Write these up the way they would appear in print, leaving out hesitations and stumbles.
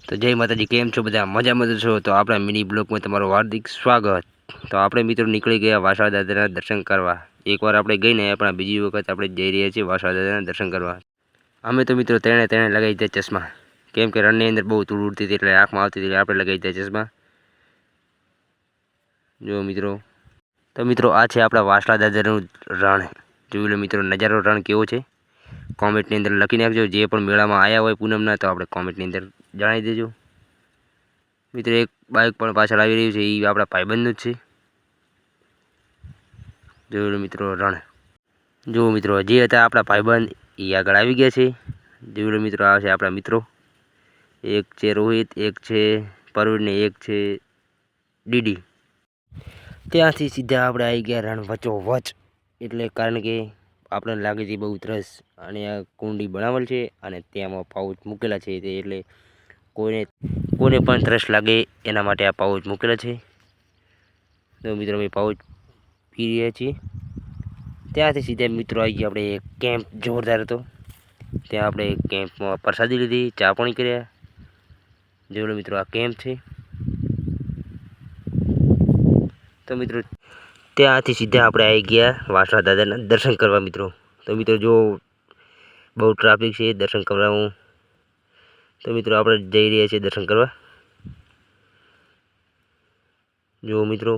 તો જય માતાજી, કેમ છો બધા? મજામાં છો? તો આપણા મિની બ્લોગમાં તમારું હાર્દિક સ્વાગત. તો આપણે મિત્રો નીકળી ગયા વાસણા દાદાના દર્શન કરવા. એકવાર આપણે ગઈને આપણા બીજી વખત આપણે જઈ રહ્યા છીએ વાસણા દાદાના દર્શન કરવા. અમે તો મિત્રો તેણે લગાવી દીધા ચશ્મા, કેમ કે રણની અંદર બહુ ધૂળ ઉડતી હતી એટલે આંખમાં આવતી હતી એટલે આપણે લગાવી દીધા ચશ્મા. જો મિત્રો, તો મિત્રો આ છે આપણા વાસણા દાદાનું રણ. જોઈ લો મિત્રો, નજારો રણ કેવો છે કોમેન્ટની અંદર લખી નાખજો. જે પણ મેળામાં આવ્યા હોય પૂનમના તો આપણે કોમેન્ટની અંદર જણાવી દેજો. મિત્રો એક બાઇક પણ પાછળ આવી રહ્યું છે, એ આપણા ભાઈબંધનું જ છે. જોઈ લો મિત્રો રણ. જો મિત્રો જે હતા આપણા ભાઈબંધ એ આગળ આવી ગયા છે. જોઈ લો મિત્રો, આ છે આપણા મિત્રો. એક છે રોહિત, એક છે પરવીન ને એક છે ડીડી. ત્યાંથી સીધા આપણે આવી ગયા રણ વચ્ચોવચ, એટલે કારણ કે આપણને લાગે છે બહુ ત્રસ, અને આ કુંડી બનાવેલ છે અને તેમાં પાઉચ મૂકેલા છે, એટલે કોઈને પણ ત્રસ લાગે એના માટે આ પાઉચ મૂકેલા છે. તો મિત્રો અમે પાઉચ પી રહ્યા છીએ. ત્યાંથી સીધા મિત્રો આવી ગયા આપણે કેમ્પ જોરદાર હતો. ત્યાં આપણે કેમ્પમાં પ્રસાદી લીધી, ચા પાણી કર્યા. જોઈ લો મિત્રો, આ કેમ્પ છે. તો મિત્રો ત્યાંથી સીધા આપણે આવી ગયા વાસણા દાદાના દર્શન કરવા મિત્રો. તો મિત્રો જો બહુ ટ્રાફિક છે દર્શન કરવા. તો મિત્રો આપણે જઈ રહ્યા છીએ દર્શન કરવા. જો મિત્રો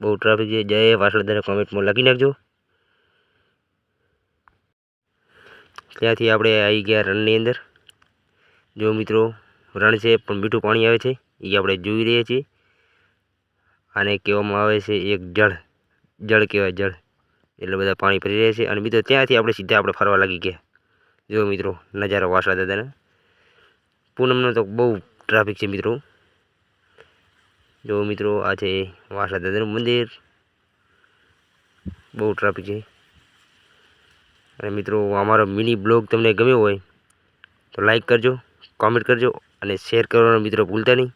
બહુ ટ્રાફિક છે. જય વાસણા દાદા કોમેન્ટમાં લખી નાખજો. ત્યાંથી આપણે આવી ગયા રણની અંદર. જો મિત્રો રણ છે પણ મીઠું પાણી આવે છે, એ આપણે જોઈ રહ્યા છીએ. આને કહેવામાં આવે છે એક જળ કહેવાય, જળ. એટલે બધા પાણી ભરી રહ્યા છે. અને મિત્રો ત્યાંથી આપણે સીધા ફરવા લાગી ગયા. જો મિત્રો નજારો વાસણા દાદાના પૂનમનો તો બહુ ટ્રાફિક છે મિત્રો. જો મિત્રો આ છે વાસણા દાદાનું મંદિર. બહુ ટ્રાફિક છે. અને મિત્રો અમારો મિની બ્લોગ તમને ગમ્યો હોય તો લાઈક કરજો, કોમેન્ટ કરજો અને શેર કરવાનો મિત્રો ભૂલતા નહીં.